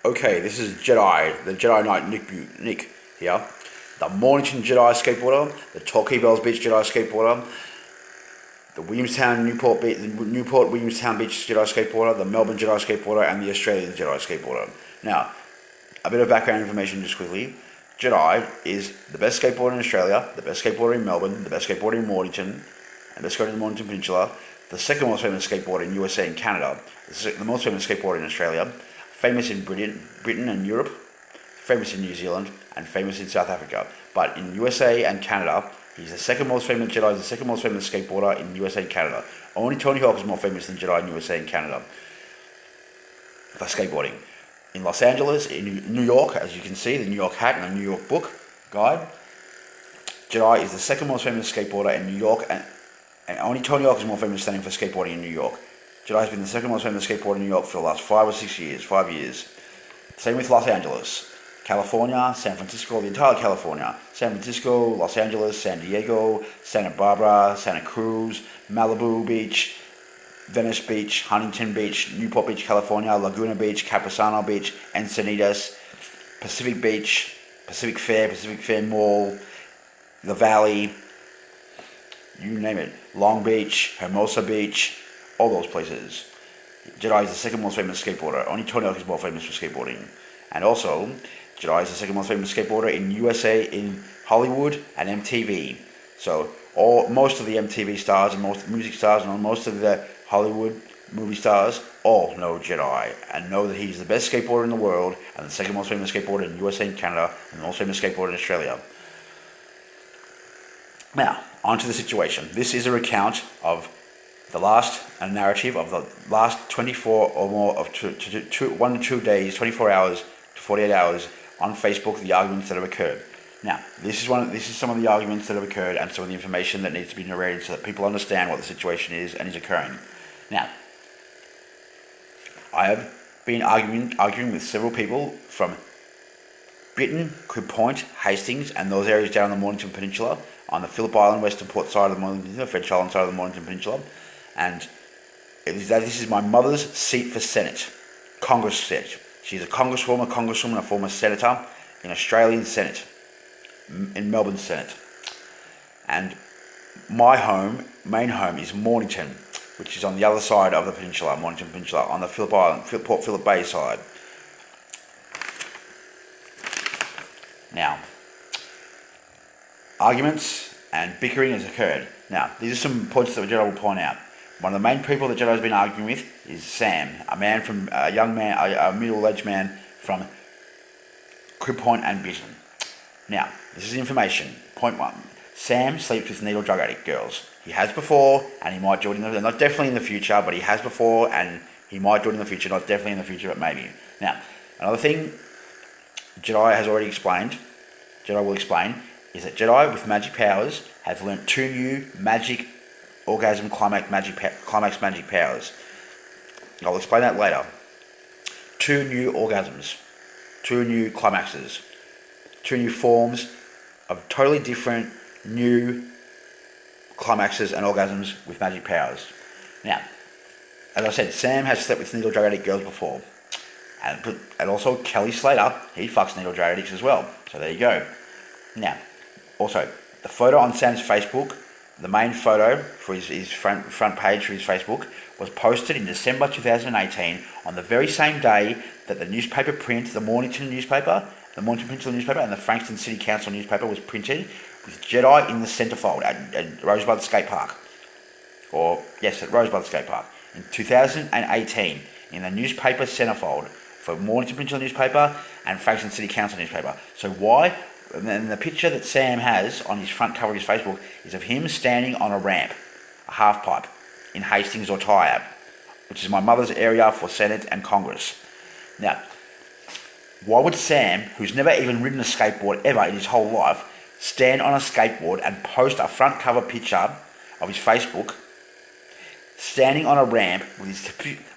Okay, this is Jedi, the Jedi Knight Nick here. The Mornington Jedi skateboarder, the Torquay Bells Beach Jedi skateboarder, the Newport Williamstown Beach Jedi skateboarder, the Melbourne Jedi skateboarder, and the Australian Jedi skateboarder. Now, a bit of background information just quickly. Jedi is the best skateboarder in Australia, the best skateboarder in Melbourne, the best skateboarder in Mornington, and the best skateboarder in the Mornington Peninsula, the second most famous skateboarder in USA and Canada, the most famous skateboarder in Australia, famous in Britain and Europe, famous in New Zealand, and famous in South Africa. But in USA and Canada, he's the second most famous Jedi, the second most famous skateboarder in USA and Canada. Only Tony Hawk is more famous than Jedi in USA and Canada for skateboarding. In Los Angeles, in New York, as you can see, the New York hat and the New York book guide, Jedi is the second most famous skateboarder in New York, and only Tony Hawk is more famous standing for skateboarding in New York. Jedi has been the second most famous skateboarder in New York for the last 5 years. Same with Los Angeles, California, San Francisco, the entire California, San Francisco, Los Angeles, San Diego, Santa Barbara, Santa Cruz, Malibu Beach, Venice Beach, Huntington Beach, Newport Beach, California, Laguna Beach, Capistrano Beach, Encinitas, Pacific Beach, Pacific Fair Mall, the Valley, you name it, Long Beach, Hermosa Beach, all those places. Jedi is the second most famous skateboarder. Only Tony Hawk is more famous for skateboarding. And also, Jedi is the second most famous skateboarder in USA, in Hollywood, and MTV. So, most of the MTV stars and most music stars and most of the Hollywood movie stars all know Jedi and know that he's the best skateboarder in the world and the second most famous skateboarder in USA and Canada and the most famous skateboarder in Australia. Now, onto the situation. This is a recount of a narrative of the last 24 or more of 1 to 2 days, 24 hours to 48 hours on Facebook, the arguments that have occurred. Now, this is some of the arguments that have occurred and some of the information that needs to be narrated so that people understand what the situation is and is occurring. Now, I have been arguing with several people from Britain, Crib Point, Hastings, and those areas down on the Mornington Peninsula, on the Phillip Island, Western Port side of the Mornington Peninsula, French Island side of the Mornington Peninsula, and this is my mother's seat for Senate, Congress seat. She's a congresswoman, a former senator in Australian Senate, in Melbourne Senate. And my main home is Mornington, which is on the other side of the peninsula, Mornington Peninsula, on the Phillip Island, Port Phillip Bay side. Now, arguments and bickering has occurred. Now, these are some points that Jedi will point out. One of the main people that Jedi has been arguing with is Sam, a middle-aged man from Crib Point and Britain. Now, this is information. Point one. Sam sleeps with needle drug addict girls. He has before, and he might do it not definitely in the future, but he has before, and he might do it in the future. Not definitely in the future, but maybe. Now, another thing Jedi has already explained, Jedi will explain, is that Jedi with magic powers have learnt 2 new magic orgasm climax magic powers. I'll explain that later. 2 new orgasms, 2 new climaxes, 2 new forms of totally different new climaxes and orgasms with magic powers. Now, as I said, Sam has slept with needle drug addict girls before. And also Kelly Slater, he fucks needle drug addicts as well. So there you go. Now, also, the photo on Sam's Facebook, the main photo for his front page for his Facebook, was posted in December 2018 on the very same day that the newspaper print, the Mornington Peninsula newspaper, and the Frankston City Council newspaper was printed with Jedi in the centrefold at Rosebud Skate Park. At Rosebud Skate Park. In 2018, in the newspaper centrefold for Mornington Peninsula newspaper and Frankston City Council newspaper. So why? And then the picture that Sam has on his front cover of his Facebook is of him standing on a ramp, a half pipe, in Hastings or Tyab, which is my mother's area for Senate and Congress. Now, why would Sam, who's never even ridden a skateboard ever in his whole life, stand on a skateboard and post a front cover picture of his Facebook, standing on a ramp with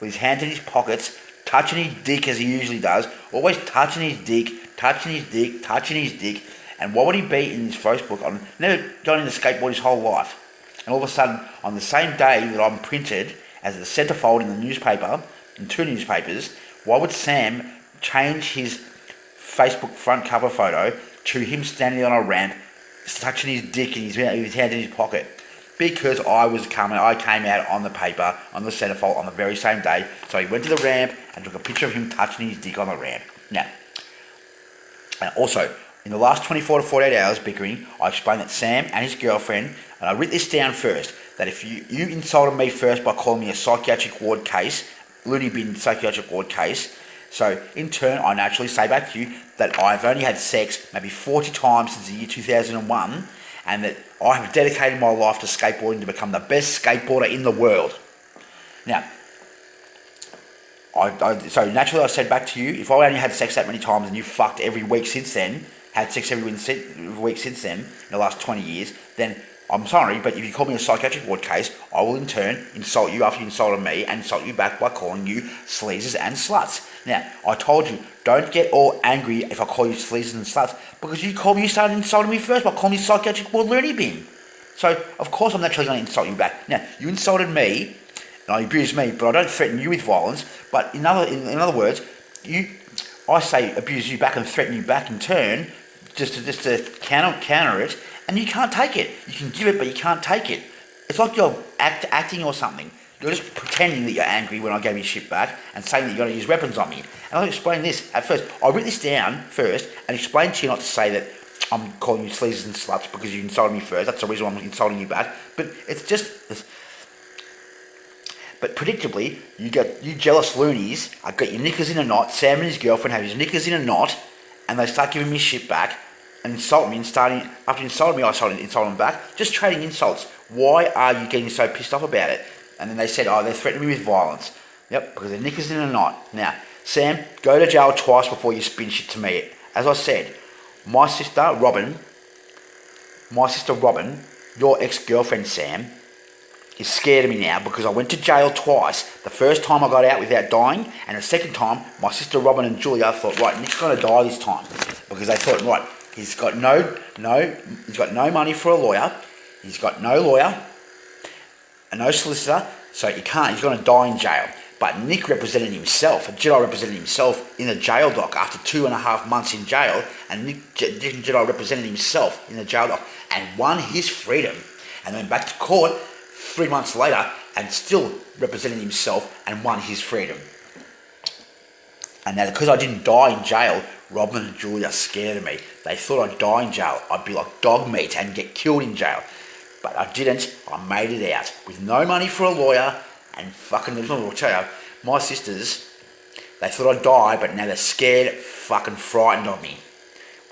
his hands in his pockets, touching his dick as he usually does, always touching his dick, and what would he be in his Facebook on never gone into skateboard his whole life? And all of a sudden, on the same day that I'm printed as the centrefold in the newspaper, in 2 newspapers, why would Sam change his Facebook front cover photo to him standing on a ramp, touching his dick and his hand in his pocket. Because I came out on the paper, on the centerfold, on the very same day. So he went to the ramp and took a picture of him touching his dick on the ramp. Now, and also, in the last 24 to 48 hours bickering, I explained that Sam and his girlfriend, and I wrote this down first, that if you insulted me first by calling me a psychiatric ward case, loony bin psychiatric ward case, so in turn I naturally say back to you that I've only had sex maybe 40 times since the year 2001, and that I have dedicated my life to skateboarding to become the best skateboarder in the world. Now, so naturally I said back to you, if I only had sex that many times and you fucked every week since then, had sex every week since then, in the last 20 years, then I'm sorry, but if you call me a psychiatric ward case, I will in turn insult you after you insulted me and insult you back by calling you sleazes and sluts. Now, I told you, don't get all angry if I call you sleazes and sluts, because you started insulting me first by calling me psychiatric ward loony bin. So, of course I'm naturally going to insult you back. Now, you insulted me, and I abused me, but I don't threaten you with violence, but in other words, I say abuse you back and threaten you back in turn, just to counter it, and you can't take it. You can give it, but you can't take it. It's like you're acting or something. You're just pretending that you're angry when I gave you shit back and saying that you're going to use weapons on me. And I'll explain this at first. I wrote this down first and explained to you not to say that I'm calling you sleazes and sluts because you insulted me first. That's the reason why I'm insulting you back. But it's just... But predictably, you jealous loonies, I got your knickers in a knot. Sam and his girlfriend have his knickers in a knot, and they start giving me shit back and insult me. And after insulting me, I insult them back. Just trading insults. Why are you getting so pissed off about it? And then they said, oh, they're threatening me with violence. Yep, because their knickers in a knot. Now, Sam, go to jail twice before you spin shit to me. As I said, my sister Robin, your ex-girlfriend Sam, is scared of me now because I went to jail twice. The first time I got out without dying, and the second time, my sister Robin and Julia thought, right, Nick's going to die this time. Because they thought, right, he's got no money for a lawyer, he's got no lawyer, and no solicitor, so he's going to die in jail. But Nick represented himself, Jedi represented himself in the jail dock after 2.5 months in jail, and Nick Jedi represented himself in the jail dock and won his freedom. And then back to court 3 months later and still represented himself and won his freedom. And now because I didn't die in jail, Robin and Julia are scared of me. They thought I'd die in jail. I'd be like dog meat and get killed in jail. But I didn't. I made it out with no money for a lawyer and fucking, I'll tell you, my sisters, they thought I'd die, but now they're scared, fucking frightened of me.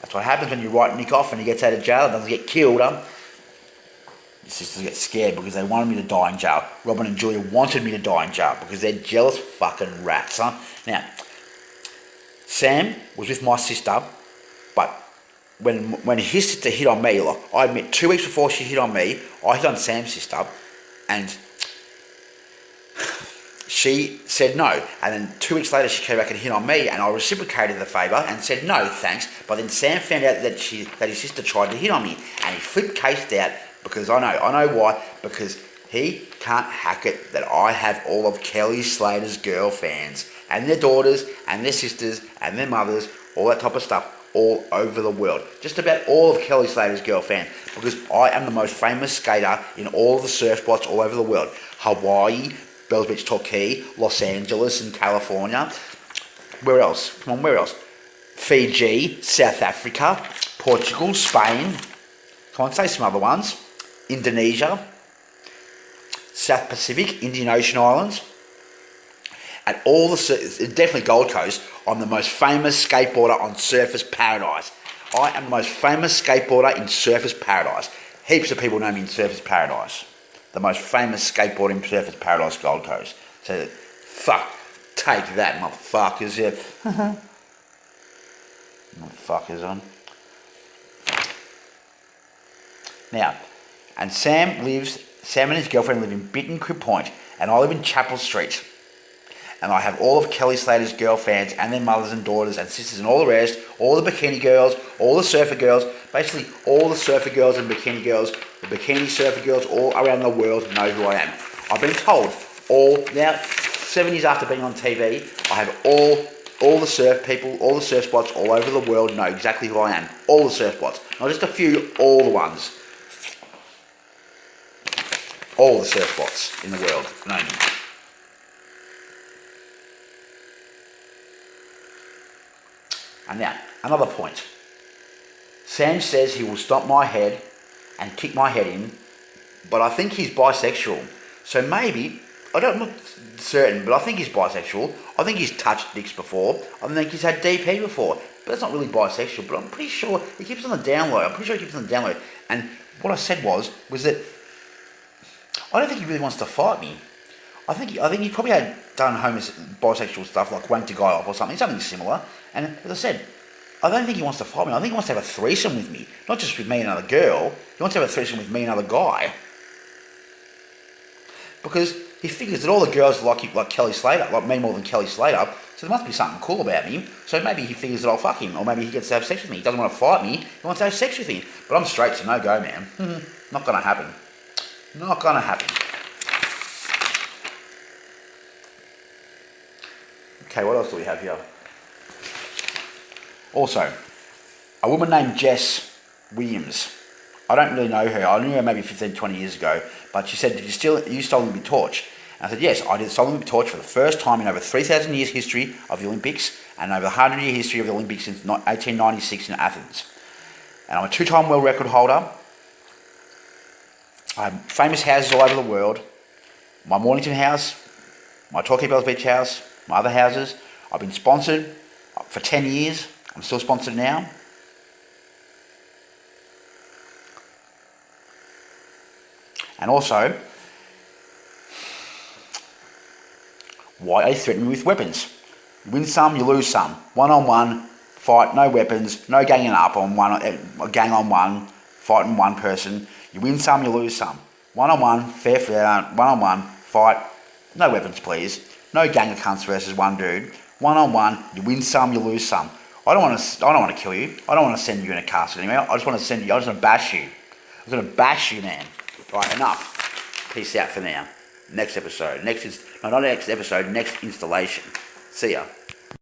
That's what happens when you write Nick off and he gets out of jail and doesn't get killed, Your sisters get scared because they wanted me to die in jail. Robin and Julia wanted me to die in jail because they're jealous fucking rats, Now, Sam was with my sister, but when his sister hit on me, like I admit 2 weeks before she hit on me, I hit on Sam's sister, and she said no. And then 2 weeks later, she came back and hit on me, and I reciprocated the favour and said no, thanks. But then Sam found out that his sister tried to hit on me, and he flipped cased out because I know why. Because he can't hack it that I have all of Kelly Slater's girl fans and their daughters and their sisters and their mothers, all that type of stuff, all over the world. Just about all of Kelly Slater's girl fans, because I am the most famous skater in all of the surf spots all over the world. Hawaii, Bells Beach, Torquay, Los Angeles and California. Where else? Come on, where else? Fiji, South Africa, Portugal, Spain. Come on, say some other ones. Indonesia, South Pacific, Indian Ocean Islands. At all definitely Gold Coast, I'm the most famous skateboarder on Surfers Paradise. I am the most famous skateboarder in Surfers Paradise. Heaps of people know me in Surfers Paradise. The most famous skateboarder in Surfers Paradise, Gold Coast. So, fuck, take that, motherfuckers. Yeah. Motherfuckers on. Now, and Sam and his girlfriend live in Bitten Crib Point, and I live in Chapel Street. And I have all of Kelly Slater's girl fans and their mothers and daughters and sisters and all the rest, all the bikini girls, all the surfer girls, basically all the surfer girls and bikini girls, the bikini surfer girls all around the world know who I am. I've been told now 7 years after being on TV, I have all all the surf people, all the surf spots all over the world know exactly who I am. All the surf spots. Not just a few, all the ones. All the surf spots in the world know me. And now, another point. Sam says he will stomp my head and kick my head in, but I think he's bisexual. So maybe, I'm not certain, but I think he's bisexual. I think he's touched dicks before. I think he's had DP before. But that's not really bisexual, but I'm pretty sure he keeps it on the down low. And what I said was that I don't think he really wants to fight me. I think he probably had done bisexual stuff like wanked a guy off or something similar. And as I said, I don't think he wants to fight me. I think he wants to have a threesome with me, not just with me and another girl. He wants to have a threesome with me and another guy, because he figures that all the girls like Kelly Slater, like me more than Kelly Slater. So there must be something cool about me. So maybe he figures that I'll fuck him, or maybe he gets to have sex with me. He doesn't want to fight me. He wants to have sex with me. But I'm straight, so no go, man. Not gonna happen. Not gonna happen. Okay, what else do we have here? Also, a woman named Jess Williams. I don't really know her. I knew her maybe 15, 20 years ago. But she said, you stole the Olympic torch? And I said, yes, I did stole the Olympic torch for the first time in over 3,000 years history of the Olympics and over 100-year history of the Olympics since 1896 in Athens. And I'm a 2-time world record holder. I have famous houses all over the world. My Mornington house, my Torquay Bells Beach house, my other houses. I've been sponsored for 10 years. I'm still sponsored now. And also, why are they threatening me with weapons? You win some, you lose some. One-on-one, fight, no weapons, no ganging up on one, gang on one, fighting one person. You win some, you lose some. One-on-one, fair, one-on-one, fight, no weapons please. No gang of cunts versus one dude. One-on-one, you win some, you lose some. I don't want to kill you. I don't want to send you in a casket anyway. I just want to bash you. I'm going to bash you, man. Right, enough. Peace out for now. Next episode. Next installation. See ya.